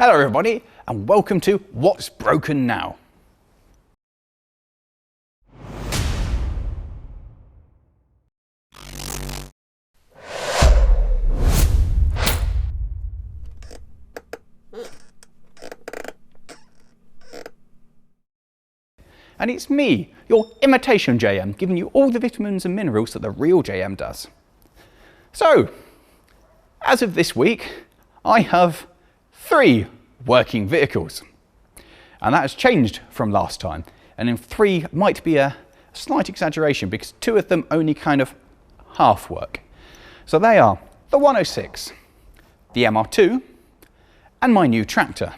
Hello everybody and welcome to What's Broken Now. And it's me, your imitation Jayemm, giving you all the vitamins and minerals that the real Jayemm does. So, as of this week, I have 3 working vehicles. And that has changed from last time. And in 3 might be a slight exaggeration because 2 of them only kind of half work. So they are the 106, the MR2, and my new tractor.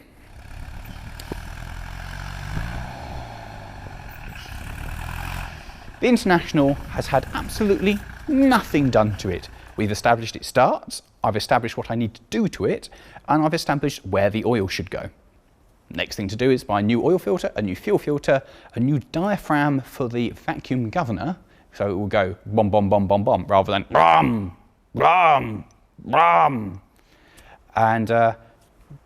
The International has had absolutely nothing done to it. We've established its starts, I've established what I need to do to it, and I've established where the oil should go. Next thing to do is buy a new oil filter, a new fuel filter, a new diaphragm for the vacuum governor, so it will go bom bom bom bom bom rather than brum brum brum. And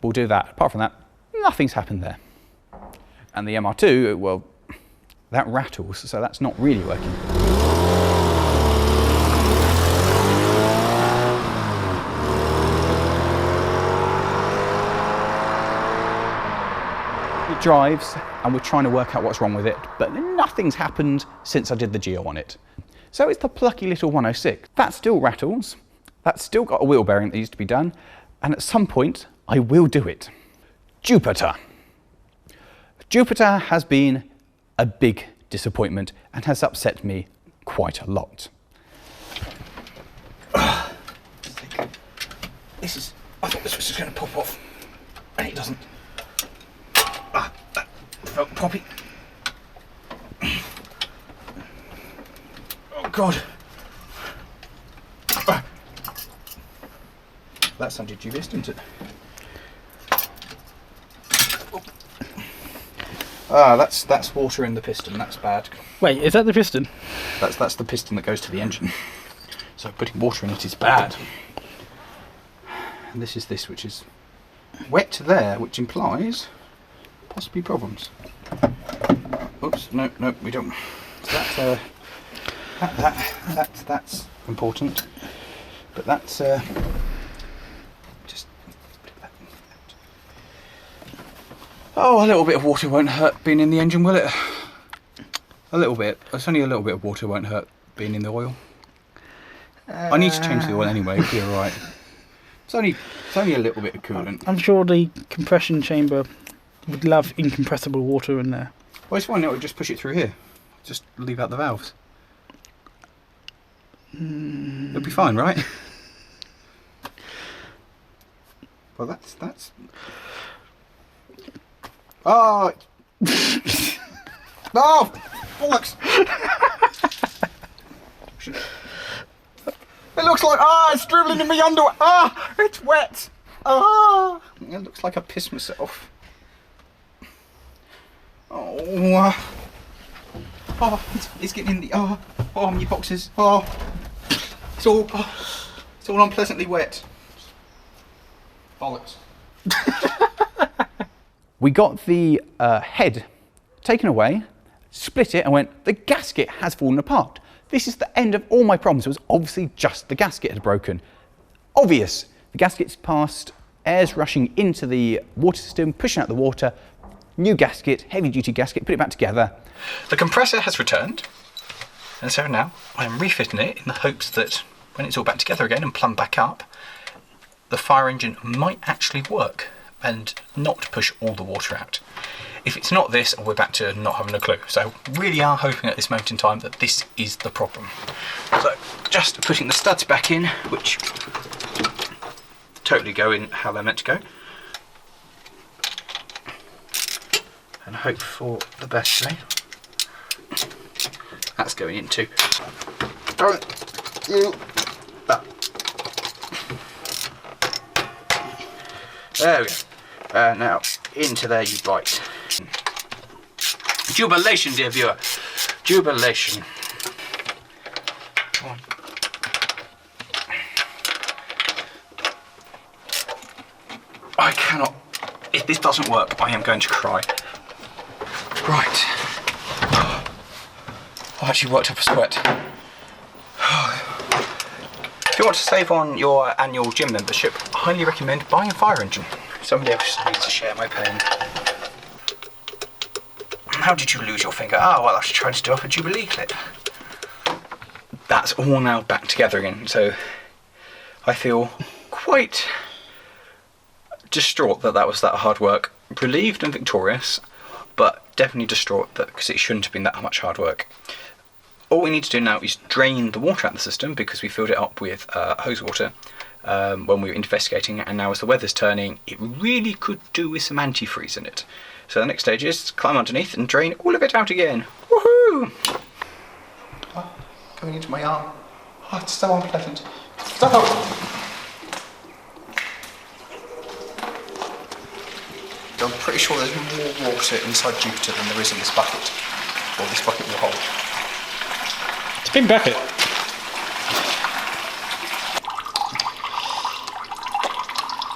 we'll do that. Apart from that, nothing's happened there. And the MR2, well, that rattles, so that's not really working. It drives and we're trying to work out what's wrong with it, but nothing's happened since I did the geo on it. So it's the plucky little 106. That still rattles, that's still got a wheel bearing that needs to be done, and at some point I will do it. Jupiter. Jupiter has been a big disappointment and has upset me quite a lot. I thought this was just going to pop off, and it doesn't. That felt poppy. Oh God. That sounded dubious, didn't it? That's water in the piston. That's bad. Wait, is that the piston? That's the piston that goes to the engine. So putting water in it is bad. And this is which is wet there, which implies possibly problems. Oops, no, we don't. So that's important. But that's just. Oh, a little bit of water won't hurt being in the engine, will it? A little bit. It's only a little bit of water won't hurt being in the oil. I need to change the oil anyway, it'll be alright. It's only a little bit of coolant. I'm sure the compression chamber would love incompressible water in there. Well, it's fine, it'll just push it through here. Just leave out the valves. It'll be fine, right? Well, that's... Oh! Oh! Bollocks! It looks like, it's dribbling in my underwear. It's wet. It looks like I pissed myself. It's getting in the, my boxes. It's all unpleasantly wet. Bollocks. We got the head taken away, split it and went, the gasket has fallen apart. This is the end of all my problems. It was obviously just the gasket had broken. Obvious. The gasket's passed, air's rushing into the water system, pushing out the water, new gasket, heavy duty gasket, put it back together. The compressor has returned, and so now I'm refitting it in the hopes that when it's all back together again and plumbed back up, the fire engine might actually work and not push all the water out. If it's not this, we're back to not having a clue. So really are hoping at this moment in time that this is the problem. So just putting the studs back in, which totally go in how they're meant to go. And hope for the best today. That's going in too. There we go. Now, into there you bite. Jubilation, dear viewer. Jubilation. Come on. I cannot If this doesn't work, I am going to cry. Right. I've actually worked up a sweat. If you want to save on your annual gym membership, I highly recommend buying a fire engine. Somebody else needs to share my pain. How did you lose your finger? Oh, well, I was trying to do up a Jubilee clip. That's all now back together again, so I feel quite distraught that that was that hard work. Relieved and victorious, but definitely distraught because it shouldn't have been that much hard work. All we need to do now is drain the water out of the system because we filled it up with hose water when we were investigating it, and now as the weather's turning, it really could do with some antifreeze in it. So the next stage is climb underneath and drain all of it out again. Woohoo! Oh, coming into my arm. Oh, it's so unpleasant. Stop! I'm pretty sure there's more water inside Jupiter than there is in this bucket. Or this bucket will hold. It's a big bucket.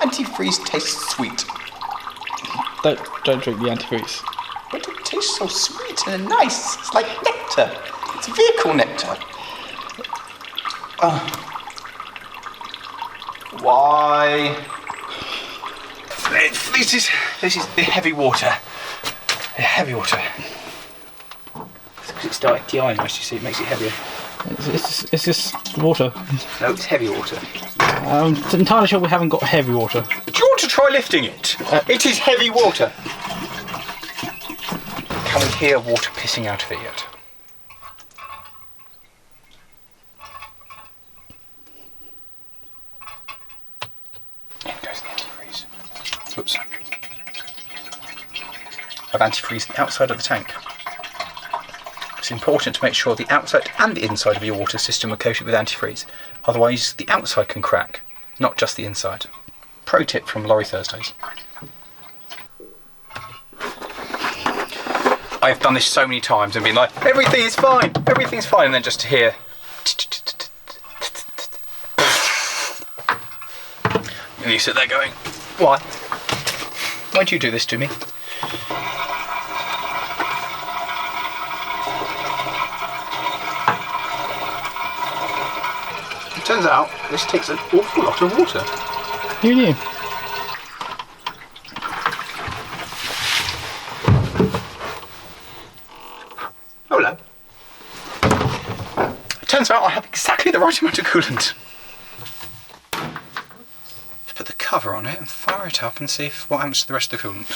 Antifreeze tastes sweet. Don't drink the antifreeze. But it tastes so sweet and nice. It's like nectar. It's vehicle nectar. Why? This is the heavy water. The heavy water. It's started deionized, you see, it makes it heavier. It's just water. No, it's heavy water. I'm entirely sure we haven't got heavy water. Do you want to try lifting it? It is heavy water. Can we hear water pissing out of it yet? In goes the antifreeze. Oops. I've antifreezed the outside of the tank. It's important to make sure the outside and the inside of your water system are coated with antifreeze. Otherwise, the outside can crack, not just the inside. Pro tip from Lawrie Thursdays. I've done this so many times and been like, everything is fine, and then just to hear. And you sit there going, why? Why'd you do this to me? It turns out this takes an awful lot of water. Who knew? Hello. It turns out I have exactly the right amount of coolant. Let's put the cover on it and fire it up and see what happens to the rest of the coolant.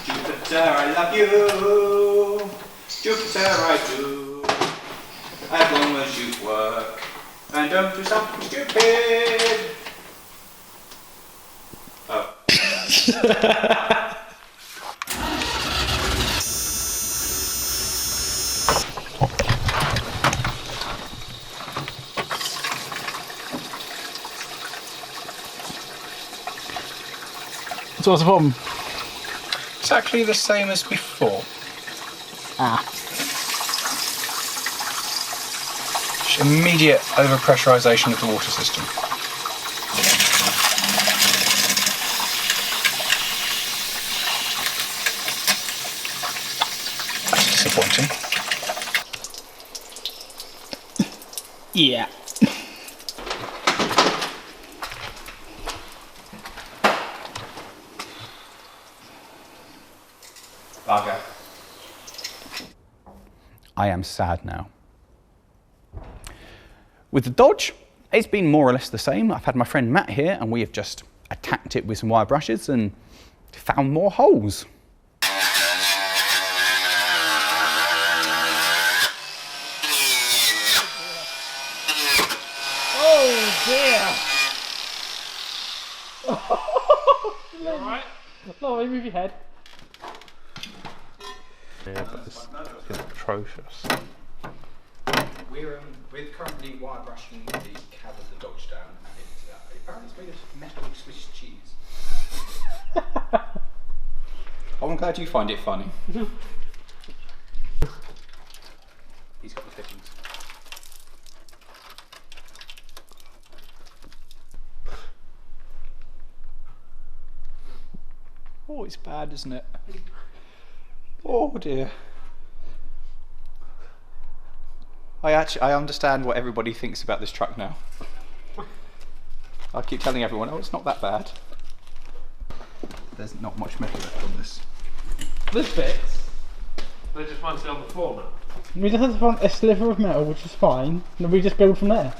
Jupiter, I love you. Jupiter, I do. As long as you work. And don't do something stupid. Oh. So what's the problem? Exactly the same as before. Immediate overpressurization of the water system. That's disappointing. Yeah. Bugger. I am sad now. With the Dodge, it's been more or less the same. I've had my friend Matt here and we have just attacked it with some wire brushes and found more holes. Oh dear! You alright? Lawrie, move your head. Yeah, but it's atrocious. We're currently wire brushing the cab of the Dodge down, and apparently it's made of metal Swiss cheese. I'm glad you find it funny. He's got the fittings. Oh, it's bad, isn't it? Oh dear. I understand what everybody thinks about this truck now. I keep telling everyone, oh, it's not that bad. There's not much metal left on this. This bits, they just want to on the floor now. We just have to find a sliver of metal, which is fine, and then we just build from there.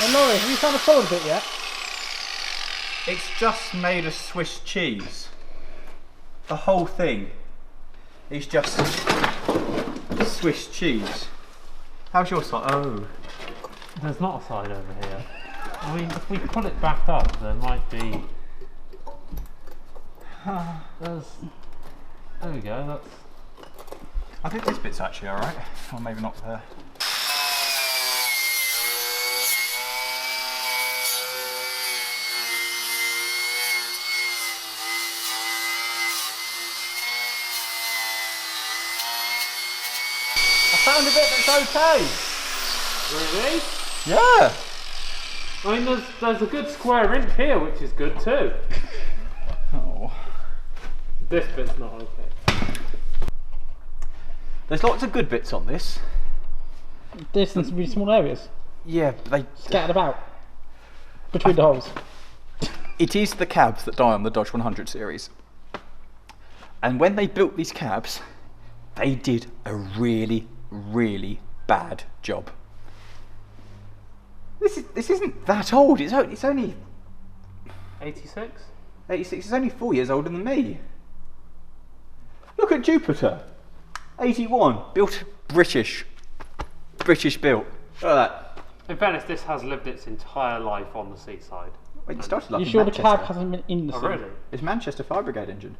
And Lawrie, have you found a solid bit yet? It's just made of Swiss cheese. The whole thing is just Swiss cheese. How's your side? Oh. There's not a side over here. I mean, if we pull it back up, there might be. There we go. That's. I think this bit's actually alright. Or maybe not there. I found a bit that's okay. Really? Yeah. I mean, there's a good square inch here, which is good too. Oh. This bit's not okay. There's lots of good bits on this. This and some really small areas. Yeah, but they Scattered about. Between the holes. It is the cabs that die on the Dodge 100 series. And when they built these cabs, they did a really, really bad job. This isn't that old. It's only 86? 86. It's only 4 years older than me. Look at Jupiter. 81. Built British built. Look at that. In fairness, this has lived its entire life on the seaside. Wait, it started like You in sure the Manchester. cab hasn't been in the Oh, sea? really? It's Manchester Fire Brigade engine.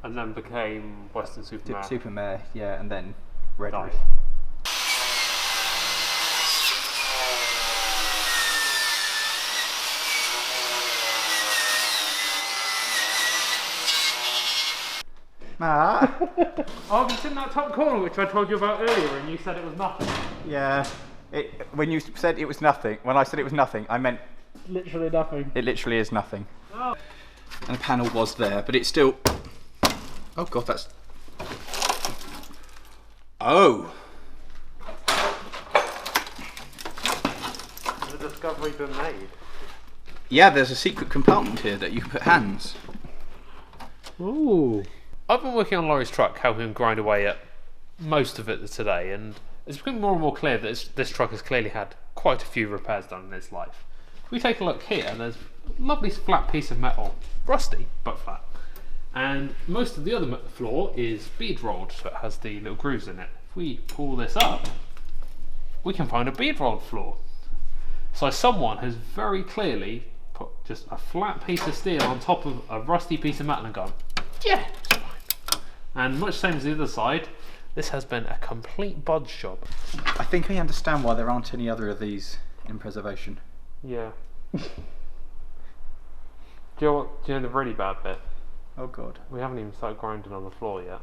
And then became Western Superman. Supermare, yeah, and then Red Died. Roof. Ma. Oh, it's in that top corner which I told you about earlier and you said it was nothing. Yeah. When you said it was nothing, when I said it was nothing, I meant Literally nothing. it literally is nothing. Oh. And the panel was there, but it's still. Oh god, that's. Oh. Has the discovery been made? Yeah, there's a secret compartment here that you can put hands. Ooh. I've been working on Laurie's truck, helping him grind away at most of it today, and it's becoming more and more clear that this truck has clearly had quite a few repairs done in its life. If we take a look here, there's a lovely flat piece of metal, rusty but flat, and most of the other floor is bead rolled, so it has the little grooves in it. If we pull this up, we can find a bead rolled floor. So someone has very clearly put just a flat piece of steel on top of a rusty piece of metal and gone, yeah, it's fine. And much the same as the other side, this has been a complete bodge job. I think I understand why there aren't any other of these in preservation. Yeah. Do you know the really bad bit? Oh god. We haven't even started grinding on the floor yet.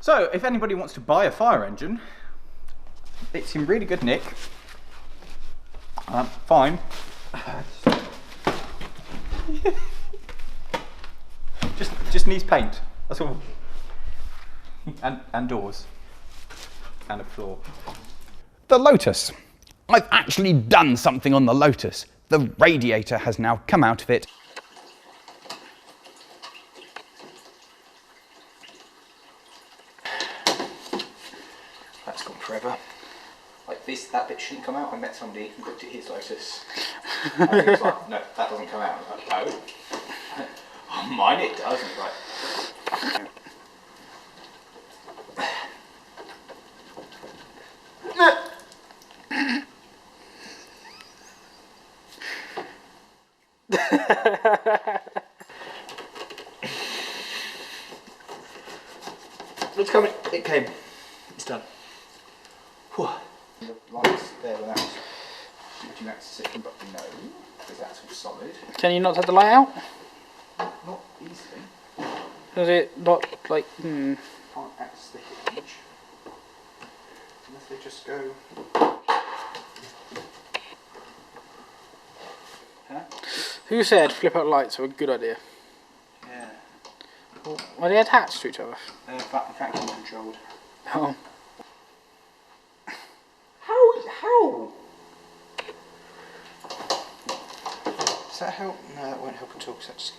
So, if anybody wants to buy a fire engine, it's in really good nick. Fine. just needs paint. That's all. And doors. And a floor. The Lotus. I've actually done something on the Lotus. The radiator has now come out of it. That's gone forever. Like this, that bit shouldn't come out. I met somebody who looked at his Lotus. And he was like, no, that doesn't come out. I was like, no. Oh, mine it does. And he's like, it's coming. It came. It's done. Whew. The lights. there without you access it, but no, because that's all solid. Can you not take the light out? Not easily. Does it not like? Can't access the hinge unless they just go. Huh? Who said flip out lights are a good idea? Yeah. Well, are they attached to each other? They're vacuum controlled. Oh. How? Does that help? No, that won't help at all because that just...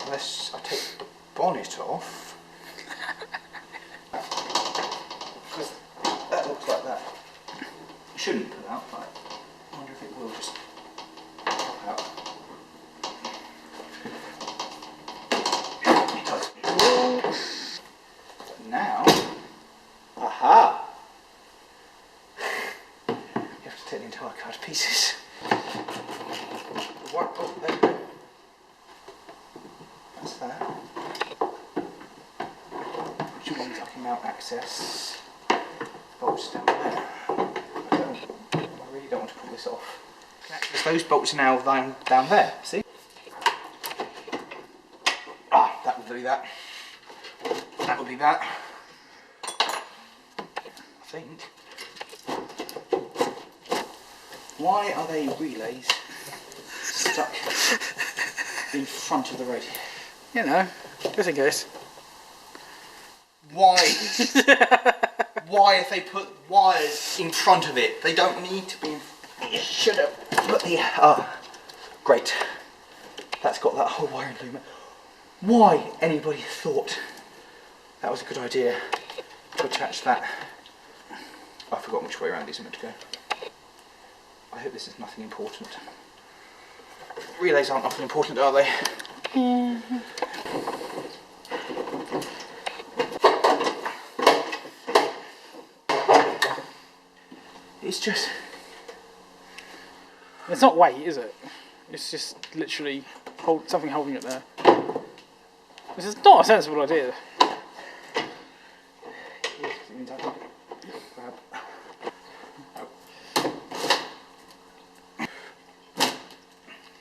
Unless I take the bonnet off. Because that looks like that. It shouldn't pull out, but I wonder if it will just pop out. It does. But now... Aha! You have to take the entire car to pieces. What? Oh, there we go. That's that. Which means I can now access bolts down there. I really don't want to pull this off. I can access those bolts now down there, see? Ah, that will do that. That will be that. I think. Why are they relays stuck in front of the radiator? You know, just in case. Why? Why have they put wires in front of it? They don't need to be. Should have put the. Great. That's got that whole wiring loom. Why anybody thought that was a good idea to attach that? I've forgotten which way around these are meant to go. I hope this is nothing important. Relays aren't nothing important, are they? It's just... It's not weight, is it? It's just literally something holding it there. This is not a sensible idea.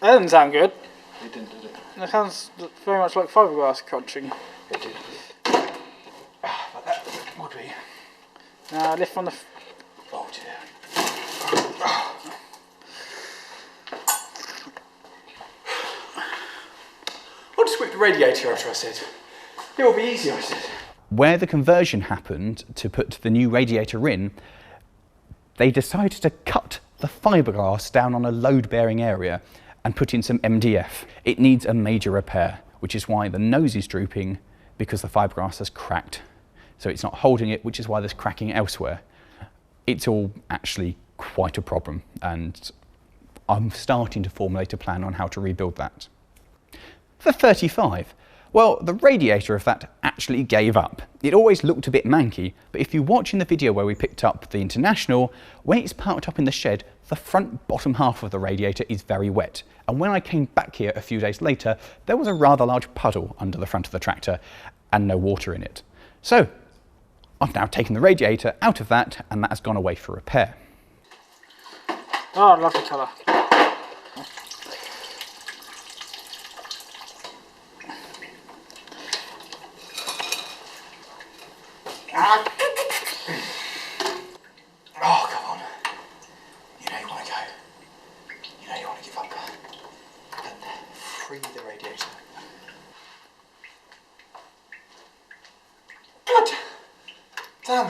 That doesn't sound good. It didn't, did it? That sounds very much like fiberglass crunching. It did. But that would be... Now lift from the... Oh dear. I'll just whip the radiator after I said. It will be easy, I said. Where the conversion happened to put the new radiator in, they decided to cut the fiberglass down on a load-bearing area and put in some MDF. It needs a major repair, which is why the nose is drooping, because the fiberglass has cracked. So it's not holding it, which is why there's cracking elsewhere. It's all actually quite a problem, and I'm starting to formulate a plan on how to rebuild that. The 35. Well, the radiator of that actually gave up. It always looked a bit manky, but if you watch in the video where we picked up the International, when it's parked up in the shed, the front bottom half of the radiator is very wet. And when I came back here a few days later, there was a rather large puddle under the front of the tractor and no water in it. So I've now taken the radiator out of that, and that has gone away for repair. Oh, I love the colour. Oh, come on. You know you want to go. You know you want to give up and free the radiator. God damn.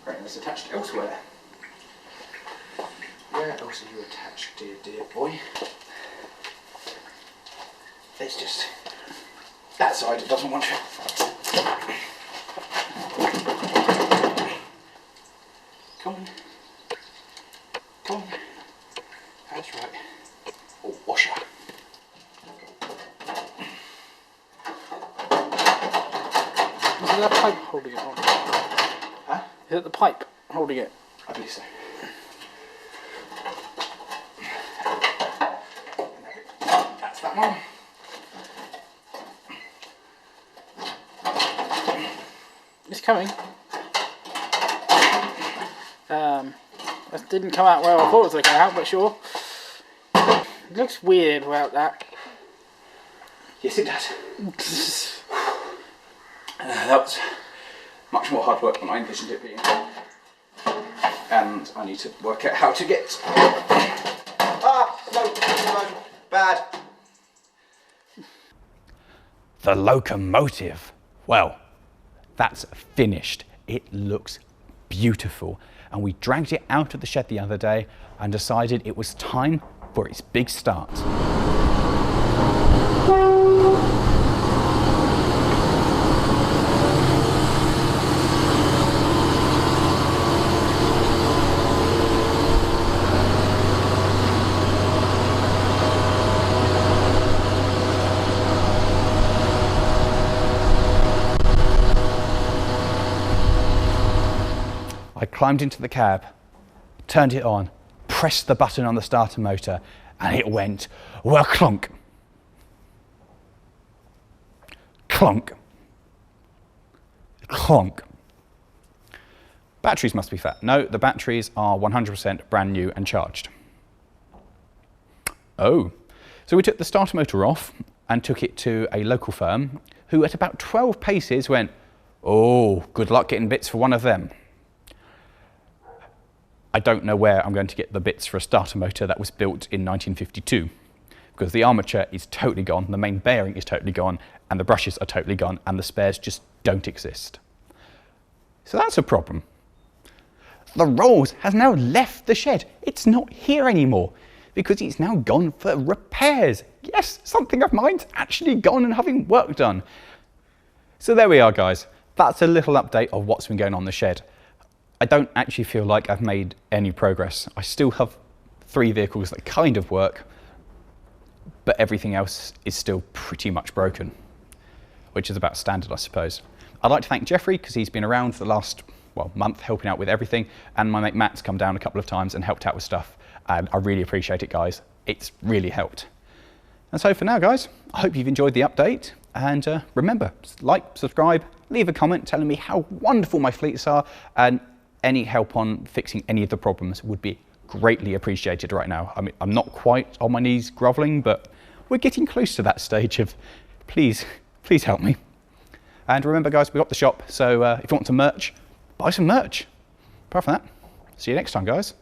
Right, and it's attached elsewhere. Where else are you attached, dear boy? It's just that side, it doesn't want to. Come on. Come on. That's right. Oh, washer. Is it that pipe holding it on? Huh? Is it the pipe holding it? I believe so. That's that one. It's coming. That didn't come out well. I thought it was going to come out, but sure. It looks weird without that. Yes, it does. That was much more hard work than I envisioned it being. And I need to work out how to get... No, bad. The locomotive. Well, that's finished. It looks beautiful. And we dragged it out of the shed the other day and decided it was time for its big start. I climbed into the cab, turned it on, pressed the button on the starter motor, and it went, well, clonk. Clonk. Clonk. Batteries must be fat. No, the batteries are 100% brand new and charged. Oh. So we took the starter motor off and took it to a local firm who at about 12 paces went, oh, good luck getting bits for one of them. I don't know where I'm going to get the bits for a starter motor that was built in 1952 because the armature is totally gone, the main bearing is totally gone, and the brushes are totally gone, and the spares just don't exist. So that's a problem. The Rolls has now left the shed. It's not here anymore because it's now gone for repairs. Yes, something of mine's actually gone and having work done. So there we are, guys. That's a little update of what's been going on in the shed. I don't actually feel like I've made any progress. I still have 3 vehicles that kind of work, but everything else is still pretty much broken, which is about standard, I suppose. I'd like to thank Jeffrey because he's been around for the last month helping out with everything, and my mate Matt's come down a couple of times and helped out with stuff, and I really appreciate it, guys. It's really helped. And so for now, guys, I hope you've enjoyed the update, and remember, like, subscribe, leave a comment telling me how wonderful my fleets are, and any help on fixing any of the problems would be greatly appreciated right now. I mean, I'm not quite on my knees groveling, but we're getting close to that stage of please help me. And remember, guys, we've got the shop, so if you want some merch, buy some merch. Apart from that, see you next time, guys.